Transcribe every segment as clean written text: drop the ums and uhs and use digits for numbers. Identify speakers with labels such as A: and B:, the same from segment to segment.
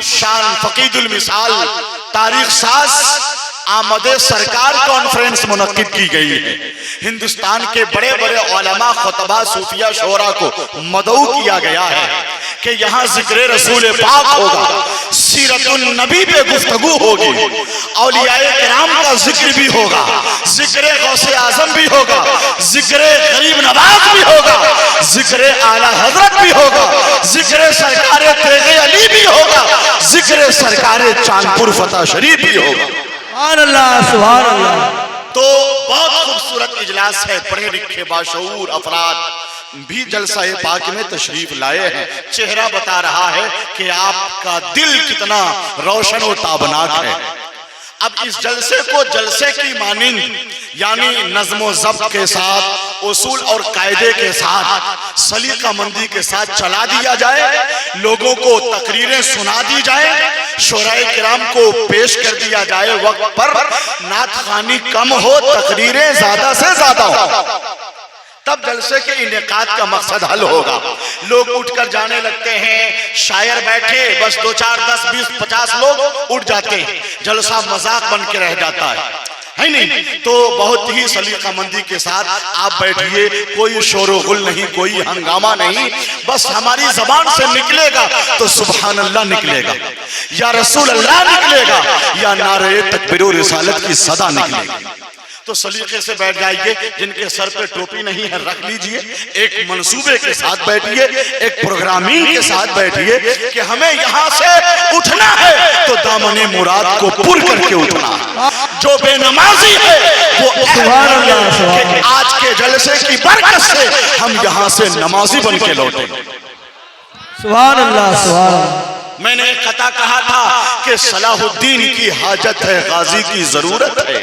A: शान फकीदुल मिसाल तारीख साज आमदे सरकार कॉन्फ्रेंस मुनक्किद की गई है। हिंदुस्तान के बड़े बड़े उलमा, खुतबा, सूफिया, शोरा को मदऊ किया गया है कि यहाँ जिक्र रसूल पाक होगा, सीरतुन नबी पे गुफ्तगू होगी, औलियाए किराम का जिक्र भी होगा, जिक्र गौसे आजम भी होगा, जिक्र गरीब नवाज भी होगा, जिक्र आला हजरत भी होगा, जिक्र सरकार तेगे अली भी होगा, जिक्र सरकार चांदपुर फतेह शरीफ भी होगा।
B: सुभान अल्लाह, सुभान अल्लाह।
A: तो बहुत खूबसूरत इजलास है। पढ़े लिखे बाशऊर अफराद भी जलसा पाक में तशरीफ लाए हैं। चेहरा बता रहा है कि आपका दिल कितना रोशन और ताबनाक है। अब इस जलसे को जलसे की मानिंद यानी नज़्म ज़ब्त के साथ, उसूल और कायदे के साथ, सलीका मंदी के साथ चला दिया जाए, लोगों को तकरीरें सुना दी जाए, शोराए किराम को पेश कर दिया जाए वक्त पर, नात खानी कम हो, तकरीरें ज्यादा से ज्यादा हो, तब जलसे के इनेकाद का मकसद हल होगा। लोग उठकर जाने लगते हैं, शायर बैठे, बस 2 4 10 20 50 लोग उठ जाते हैं, जलसा मजाक बन के रह जाता है नहीं? तो बहुत ही सलीका मंदी के साथ आप बैठिए, कोई शोर गुल नहीं, कोई हंगामा नहीं, बस हमारी जबान से निकलेगा तो सुभान अल्लाह निकलेगा, या रसूल अल्लाह निकलेगा, या नारे तकबीर और रिसालत की सदा निकलेगी। तो सलीके से बैठ जाइए। जिनके सर पे टोपी नहीं है रख लीजिए, एक मंसूबे के साथ बैठिए, एक प्रोग्रामिंग के साथ बैठिए कि हमें यहाँ से उठना है तो दामने मुराद को पुर करके उठना है। जो बेनमाजी है वो सुभान अल्लाह, आज के जलसे की बरकत से हम यहाँ से नमाजी बन के लौटेंगे।
B: सुभान अल्लाह, सुभान अल्लाह।
A: मैंने एक कथा कहा था कि सलाहुद्दीन की हाजत है, गाजी की जरूरत है,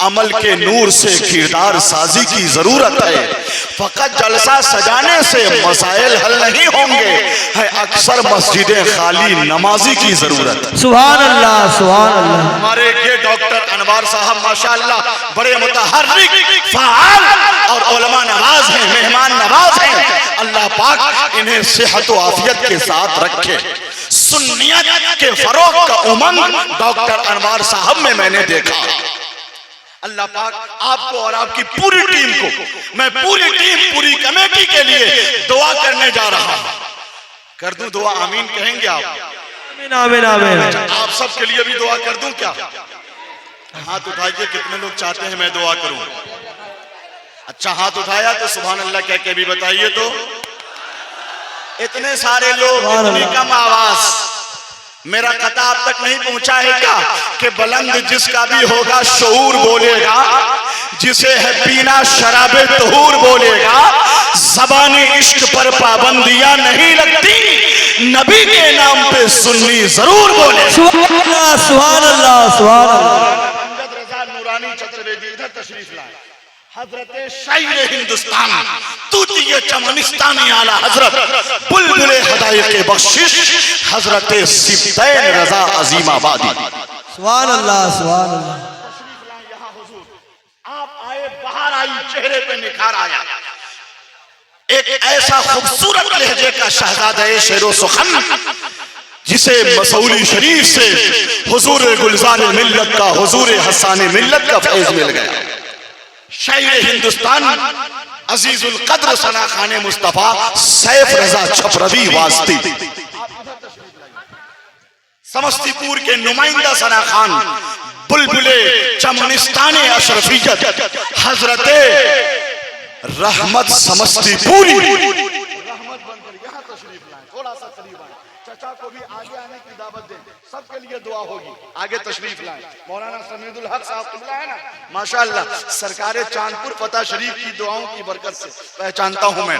A: अमल के नूर से किरदार साजी की जरूरत है, फकत जलसा सजाने से मसाइल हल नहीं होंगे, है अक्सर मस्जिदें खाली नमाजी की जरूरत।
B: सुभान अल्लाह, सुभान अल्लाह।
A: हमारे ये डॉक्टर अनवार साहब माशाअल्लाह बड़े मुतहर्रिक, फाल और उलमा नवाज हैं, मेहमान नवाज हैं। अल्लाह पाक इन्हें सेहत व आफियत के साथ रखे। सुन्नियत के फरोग का उमंग डॉक्टर अनवार साहब में मैंने देखा। अल्लाह पाक आपको और आपकी पूरी टीम को, मैं पूरी टीम, पूरी कमेटी के लिए दुआ करने जा रहा हूं। कर दूं दुआ? आमीन कहेंगे आप?
B: आमीन, आमीन, आमीन।
A: आप सब के लिए भी दुआ कर दूं क्या? हाथ उठाइए, कितने लोग चाहते हैं मैं दुआ करूं? अच्छा, हाथ उठाया तो सुभान अल्लाह कह के भी बताइए। तो इतने सारे लोग, इतनी कम आवाज, मेरा कथा आप तक नहीं पहुंचा है क्या कि बुलंद जिसका भी होगा शऊर बोलेगा, जिसे है पीना शराबे तहूर बोलेगा, ज़बानी इश्क पर पाबंदियां नहीं लगती, नबी के नाम पे सुन्नी जरूर बोले।
B: सुभान अल्लाह, सुभान अल्लाह, सुभान अल्लाह।
A: अमजद रजा नूरानी चतुर्वेदी इधर तशरीफ लाए। हजरत शायर हिंदुस्तान तूतिए चमनिस्तानी आला हजरत बुलबुले हदायत बख्शिश हजरत सिब्तैन रजा अजीमाबादी।
B: सुभान अल्लाह, सुभान अल्लाह।
A: यहाँ हुजूर आप आए, बाहर आई, चेहरे पे निखार आया। एक ऐसा खूबसूरत लहजे का शहजादा शेरो सुखन जिसे मसौली शरीफ से हुजूर गुलजार मिल्लत का, हुजूर हसाने मिल्लत का फैज मिल गया। शायर हिंदुस्तान अजीजुल कद्र सना खाने मुस्तफा सैफ रजा छपरवी वास्ती, समस्तीपुर के नुमाइंदा सना खान बुलबुले चमनिस्ताने अशरफियत हजरत रहमत समस्तीपुरी रहमत बनकर यहाँ तशरीफ लाए। थोड़ा सा करीब आए, चचा को भी आगे आने की दावत दें, सबके लिए दुआ होगी। आगे तशरीफ लाए। मौलाना समीदुल हक साहब किबला है ना, माशाअल्लाह, सरकारे चांदपुर फतेह शरीफ की दुआओं की बरकत से पहचानता हूं मैं।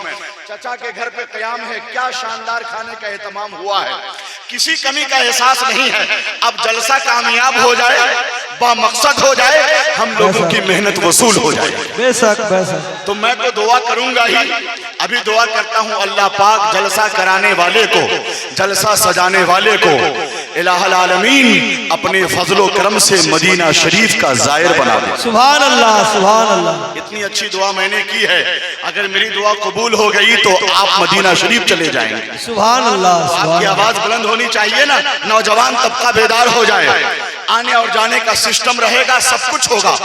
A: चचा के घर पे कयाम है, क्या शानदार खाने का एहतमाम हुआ है, किसी कमी का एहसास नहीं है। अब जलसा कामयाब हो जाए, बामकसद हो जाए, हम लोगों की मेहनत वसूल हो जाए।
B: बेशक, बेशक।
A: तो मैं तो दुआ करूंगा ही, अभी दुआ करता हूं अल्लाह पाक जलसा कराने वाले को, जलसा सजाने वाले को इलाहुल आलमीन अपने फजलो करम से मदीना शरीफ का जायर बना दे।
B: सुभान अल्लाह, सुभान अल्लाह।
A: इतनी अच्छी दुआ मैंने की है, अगर मेरी दुआ कबूल हो गई तो आप मदीना शरीफ चले जाएंगे।
B: सुभान अल्लाह,
A: तो
B: सुभान
A: आपकी आवाज बुलंद होनी चाहिए ना, नौजवान तबका बेदार हो जाए, आने और जाने का सिस्टम रहेगा, सब कुछ होगा।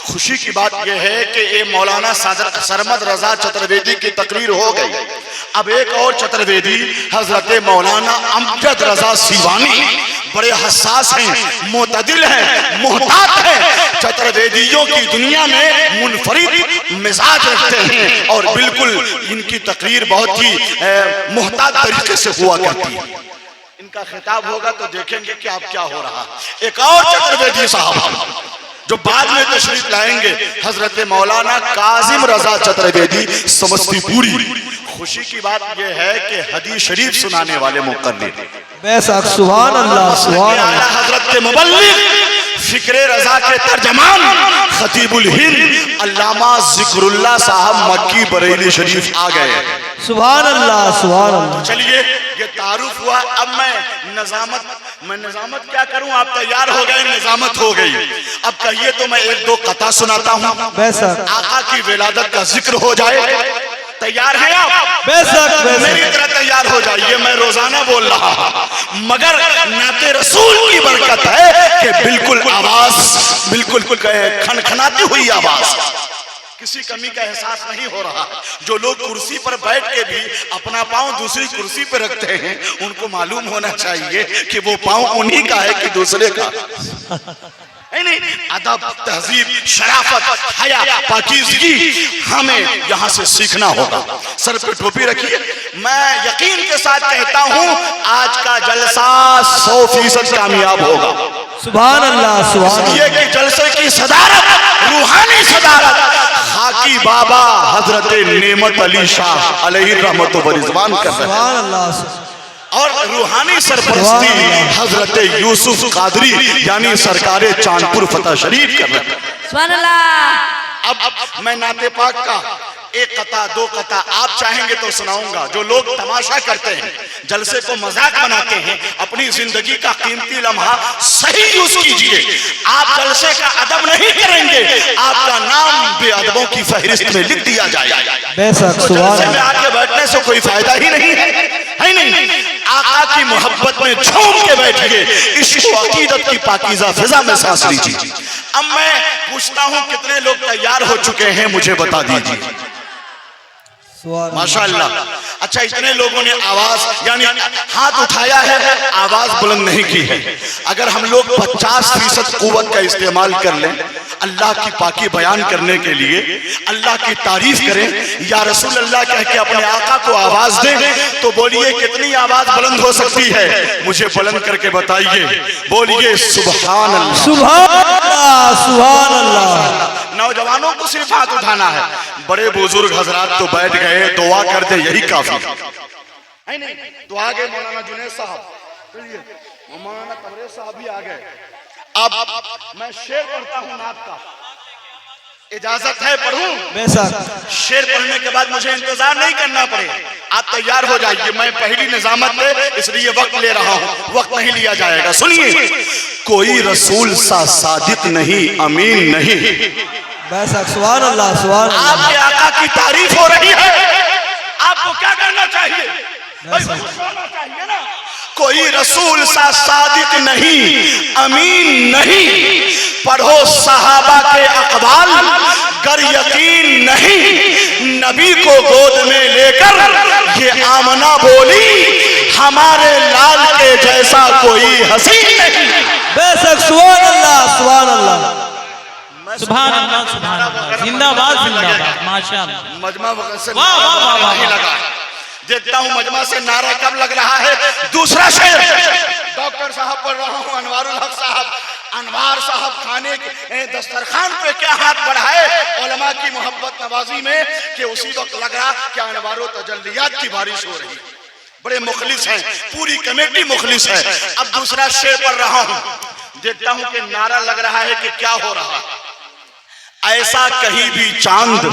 A: खुशी की बात यह है कि ये मौलाना सरमद रजा चतुर्वेदी की तकरीर हो गई। अब एक और चतुर्वेदी हजरत मौलाना अमजद रजा सीवानी बड़े हसास हैं, मोतदिल हैं, मोहतात हैं, चतुर्वेदियों की दुनिया में मुनफरिद मिजाज रखते हैं और बिल्कुल इनकी तकरीर बहुत ही मोहतात तरीके से हुआ करती है। इनका खिताब होगा तो देखेंगे कि आप क्या हो रहा है। एक और चतुर्वेदी साहब जो बाद में तशरीफ लाएंगे, हजरत मौलाना काजिम रजा चतुर्वेदी समस्तीपुरी। खुशी की बात यह है कि हदीस शरीफ सुनाने वाले मुकर्रिर
B: बेशक, सुभान अल्लाह, सुभान अल्लाह।
A: हजरत के मुबल्लिग फिक्रे रजा के तर्जमान खतीबुल हिंद अल्लामा जिक्रुल्लाह साहब मक्की बरेली शरीफ आ गए।
B: सुभान अल्लाह, सुभान अल्लाह।
A: चलिए, ये तारुफ हुआ। अब मैं निजामत क्या करूं? आप तैयार हो गए, निजामत हो गई। अब कहिए तो मैं एक दो कथा सुनाता हूं,
B: बेशक,
A: आका की विलादत का जिक्र हो जाए। तैयार हैं आप?
B: बेशक,
A: मेरी
B: बेशक।
A: तरह तैयार हो जाइए, मैं रोजाना बोल रहा हूं, मगर नाते रसूल की बरकत है कि बिल्कुल आवाज बिल्कुल खनखनाती हुई आवाज, किसी कमी का एहसास नहीं हो रहा। जो लोग कुर्सी पर बैठ के भी अपना पांव दूसरी कुर्सी पर रखते हैं, उनको मालूम होना चाहिए कि वो पांव उन्हीं का है कि दूसरे का। नहीं, अदब, तहजीब, शराफत, हया, पाकीज़गी हमें यहाँ से सीखना होगा। सर पे टोपी रखिए। मैं यकीन के साथ कहता हूँ, आज का जलसा 100% कामयाब होगा।
B: सुभान अल्लाह, सुभान अल्लाह।
A: ये कि जलसे की सदारत, रूहानी सदारत हाकी बाबा हजरत नेमत अली शाह अलैहि रहमत व रिज़वान कर रहे हैं,
B: सुभान अल्लाह।
A: और रूहानी सरपरस्ती हजरत यूसुफ कादरी यानी सरकारे चांदपुर फतेह शरीफ कर रहे हैं।
C: सुभान अल्लाह।
A: अब मैं नाते पाक का एक कथा दो कथा आप चाहेंगे तो सुनाऊंगा। जो लोग तमाशा करते हैं, जलसे को मजाक बनाते हैं, अपनी जिंदगी का कीमती लम्हा सही यूज कीजिए। आप जलसे का अदब नहीं करेंगे, आपका नाम बेअदबों की फहरिस्त में लिख दिया जाएगा।
B: बेशक,
A: तो
B: सुभान
A: जलसे में
B: अल्लाह।
A: आके बैठने से कोई फायदा ही नहीं है नहीं। आका की मोहब्बत में झूम के बैठिए, इश्क व अकीदत की पाकीज़ा फिजा में सांस लीजिए। अब मैं पूछता हूं, कितने लोग तैयार हो चुके हैं मुझे बता दीजिए। माशाअल्लाह। अच्छा, इतने लोगों ने आवाज यानी हाथ उठाया है, आवाज बुलंद नहीं की है। अगर हम लोग 50% कुव्वत का इस्तेमाल कर लें अल्लाह की पाकी बयान करने के लिए, अल्लाह की तारीफ करें, या रसूल अल्लाह कह के अपने आका को आवाज दें, तो बोलिए कितनी आवाज बुलंद हो सकती है? मुझे बुलंद करके बताइए। बोलिए सुभान अल्लाह,
B: सुभान अल्लाह, सुभान अल्लाह।
A: नौजवानों को सिर्फ हाथ उठाना है, बड़े बुजुर्ग हजरात तो बैठ गए, दुआ कर दे यही काफी है। नहीं तो आगे मौलाना जुनैद साहब, चलिए मौलाना तबरेज साहब भी आ गए। अब मैं शेर पढ़ता हूँ नात का, इजाजत है पढ़ूं?
B: बेशक।
A: शेर पढ़ने के बाद मुझे इंतजार नहीं करना पड़े, आप तैयार हो जाइए। मैं पहली निजामत में इसलिए वक्त ले रहा हूँ, वक्त नहीं लिया जाएगा। सुनिए, कोई रसूल सा सादिक नहीं, अमीन नहीं।
B: बेशक, सुभान अल्लाह, सुभान अल्लाह।
A: आपके आका की तारीफ हो रही है, आपको क्या करना चाहिए? भाई खुश होना चाहिए ना। कोई रसूल सा सादिक नहीं, अमीन नहीं। पढ़ो सहाबा के अक़वाल, गर यकीन नहीं। नबी को गोद में लेकर ये आमना बोली, हमारे लाल के जैसा कोई हसीन नहीं।
B: बेशक, सुभान अल्लाह, सुभान अल्लाह।
C: सुभान अल्लाह, सुभान अल्लाह। जिंदाबाद, जिंदाबाद, माशाअल्लाह।
A: मजमा से
C: वाह, वाह, वाह, वाह।
A: नहीं लगा। देखता हूँ मजमा से नारा कब लग रहा है। दूसरा शेर डॉक्टर साहब पढ़ रहा हूँ, अनवारुल हक साहब। अनवार साहब खाने के दस्तरखान पे क्या हाथ बढ़ाए उलमा की मोहब्बत नवाजी में, कि उसी वक्त लग रहा कि अनवारो तजल्लियात की बारिश हो रही। बड़े मुखलिस हैं, पूरी कमेटी मुखलिस है। अब दूसरा शेर पढ़ रहा हूँ, देखता हूँ कि नारा लग रहा है कि क्या हो रहा है। ऐसा कहीं भी चांद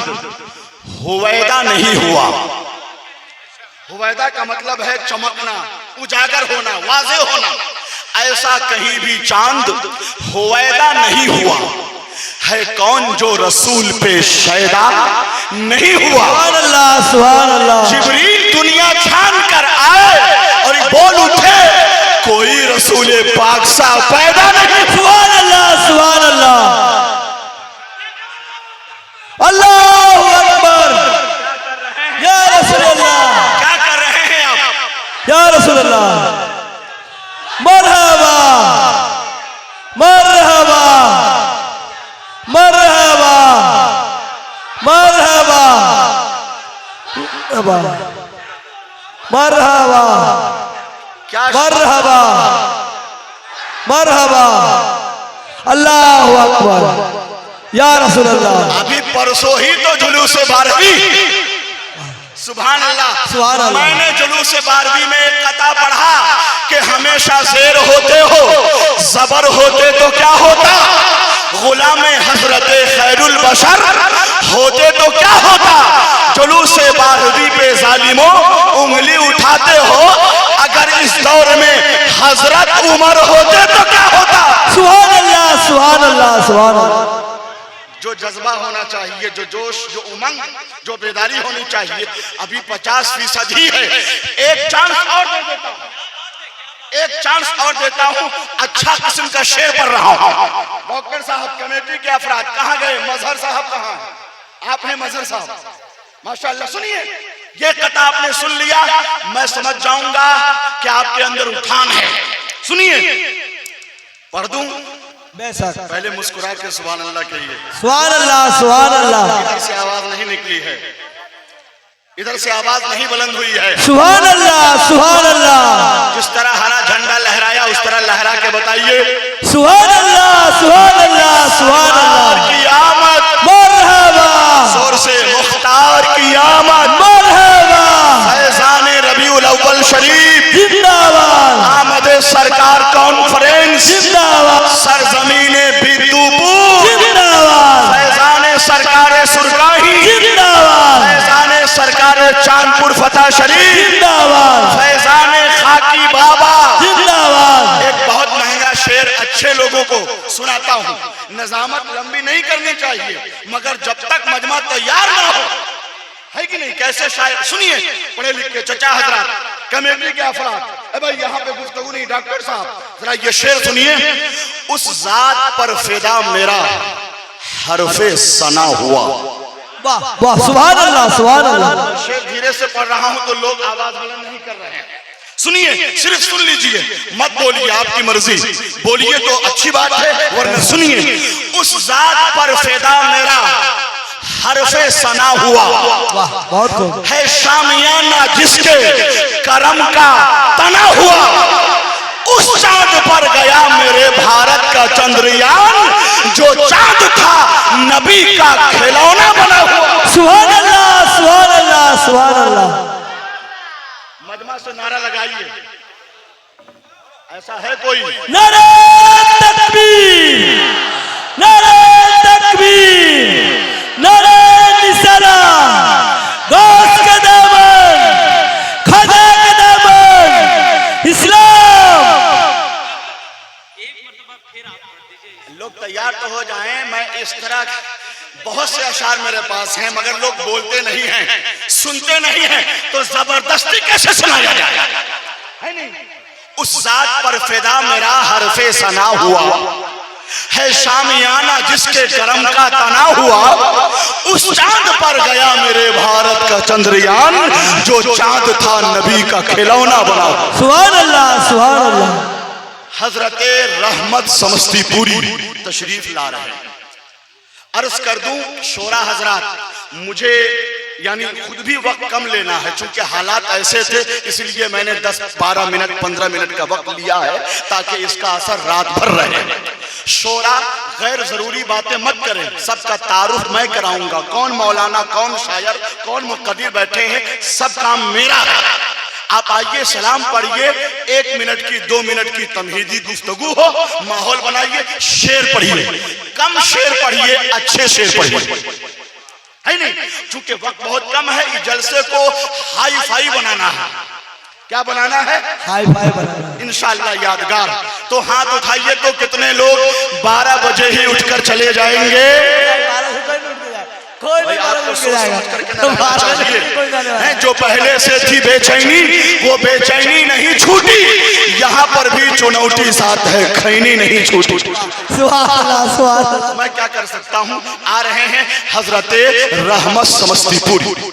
A: हुवैदा नहीं हुआ। हुवैदा का मतलब है चमकना, उजागर होना, वाज़े होना। ऐसा कहीं भी चांद होवैदा नहीं हुआ, है कौन जो रसूल पे शैदा नहीं हुआ।
B: सुभान अल्लाह, सुभान अल्लाह।
A: जिब्रील दुनिया छान कर आए और बोल उठे कोई रसूल पाक सा पैदा नहीं।
B: सुभान अल्लाह, सुभान अल्लाह। अल्लाहू अकबर। या रसूल अल्लाह।
A: क्या कर रहे हैं आप?
B: या रसूल अल्लाह। मरहबा मरहबा मरहबा मरहबा मरहबा
A: क्या
B: मरहबा मरहबा। अल्लाहू अकबर। या रसूल अल्लाह।
A: अभी परसों ही तो जुलूस 12वीं, सुभान अल्लाह,
B: सुभान अल्लाह।
A: मैंने जुलूस 12वीं में एक कथा पढ़ा कि हमेशा शेर होते हो, जबर होते तो क्या होता, गुलाम हजरत खैरुल बशर होते तो क्या होता। जुलूस 12वीं पे जालिमों उंगली उठाते हो, अगर इस दौर में हजरत उमर होते तो क्या होता।
B: सुभान अल्लाह, सुभान अल्लाह, सुभान अल्लाह।
A: जो जज्बा होना चाहिए, जो जोश, जो उमंग, जो बेदारी होनी चाहिए, अभी 50% ही है। एक चांस और दे देता हूं, एक चांस और देता हूं, अच्छा किस्म का शेर पढ़ रहा हूं। डॉक्टर साहब, कमेटी के अफराद कहां गए? मजहर साहब कहां? आप हैं मजहर साहब, माशाअल्लाह। सुनिए, ये कथा आपने सुन लिया, मैं समझ जाऊंगा कि आपके अंदर उठान है। सुनिए, पढ़ दूं?
B: बेशक।
A: पहले मुस्कुरा के सुभान अल्लाह कहिए।
B: सुभान अल्लाह, सुभान अल्लाह।
A: इधर से आवाज नहीं निकली है, इधर से आवाज नहीं बुलंद हुई है।
B: सुभान अल्लाह, सुभान अल्लाह।
A: जिस तरह हरा झंडा लहराया उस तरह लहरा के बताइए।
B: सुभान अल्लाह, सुभान अल्लाह, सुभान अल्लाह।
A: की आमद,
B: मरहबा।
A: जोर से मुख्तार की आमद,
B: मरहबा।
A: फैजान रबीउल अव्वल शरीफ
B: जिंदाबाद।
A: आमद सरकार कॉन्फ्रेंस
B: जिंदाबाद।
A: सरजमीने बिदुपुर
B: जिंदाबाद।
A: फैजान सरकार सुरकाही
B: जिंदाबाद।
A: फैजान सरकार चांदपुर फतेह शरीफ
B: जिंदाबाद।
A: फैजान खाकी बाबा
B: जिंदाबाद।
A: एक बहुत महंगा शेर अच्छे लोगों को सुनाता हूँ। निजामत लंबी नहीं करनी चाहिए, मगर जब तक मजमा तैयार ना हो, है कि नहीं? कैसे शायर, सुनिए, पढ़े लिखे चचा हजरात, कमेटी के अफराद, भाई यहाँ पे गुफ्तगू नहीं, डॉक्टर साहब जरा ये शेर सुनिए। उस जात पर फिदा मेरा हरफे सना हुआ।
B: वाह वाह, सुभान अल्लाह, सुभान अल्लाह।
A: शेर धीरे से पढ़ रहा हूं तो लोग आवाज बुलंद नहीं कर रहे हैं। सुनिए, सिर्फ सुन लीजिए, मत बोलिए, आपकी मर्जी, बोलिए तो अच्छी बात है, वरना सुनिए। उस जात पर फिदा मेरा हरफे सना हुआ,
B: वाह, बहुत खूब।
A: है शामियाना जिसके करम का तना हुआ। उस चांद पर गया मेरे भारत का चंद्रयान, जो चांद था नबी का खिलौना बना हुआ।
B: सुभान अल्लाह, सुभान अल्लाह, सुभान अल्लाह।
A: मजमा से नारा लगाइए, ऐसा है कोई?
B: नारे तकबीर, नारे तकबीर, नारे निसरा, गौस का दामन, खजा का दामन, इस्लाम।
A: लोग तैयार तो हो जाएं, मैं इस तरह बहुत से अशार मेरे पास हैं, मगर लोग बोलते नहीं हैं, सुनते नहीं हैं, तो जबरदस्ती कैसे सुनाया जाए, है नहीं? उस जात पर फिदा मेरा हरफे सना हुआ, है शामियाना जिसके करम का तना हुआ। उस चांद पर गया मेरे भारत का चंद्रयान, जो चांद था नबी का खिलौना बना।
B: सुभान अल्लाह, सुभान अल्लाह।
A: हजरते रहमत समस्तीपुरी तशरीफ ला रहे हैं। अर्ज कर दूं शोरा हजरात, मुझे यानी खुद भी वक्त कम लेना है, चूंकि हालात ऐसे थे, इसलिए मैंने 10-12 मिनट 15 मिनट का वक्त लिया है ताकि इसका असर रात भर रहे। शोरा गैर जरूरी बातें मत करें, सबका तारुफ मैं कराऊंगा, कौन मौलाना, कौन शायर, कौन मुक़द्दिर बैठे हैं, सब काम मेरा है। आप आइए, सलाम पढ़िए, 1 मिनट की 2 मिनट की तमहीदी गुफ्तगू हो, माहौल बनाइए, शेर पढ़िए, कम शेर पढ़िए, अच्छे शेर पढ़िए, है नहीं? चूंकि वक्त बहुत कम है, इस जलसे को हाई फाई बनाना है। क्या बनाना है?
B: हाई फाई बनाना।
A: इंशाअल्लाह यादगार। तो तो हाथ उठाइए तो कितने लोग 12 बजे ही उठकर चले जाएंगे? भाई आपको सोच समझ करके ना रहना चाहिए। हैं जो पहले से थी बेचैनी, वो बेचैनी नहीं छूटी। यहाँ पर भी चुनौती साथ है, खैनी नहीं छूटी। मैं क्या कर सकता हूँ। आ रहे हैं हजरते रहमत समस्तीपुर।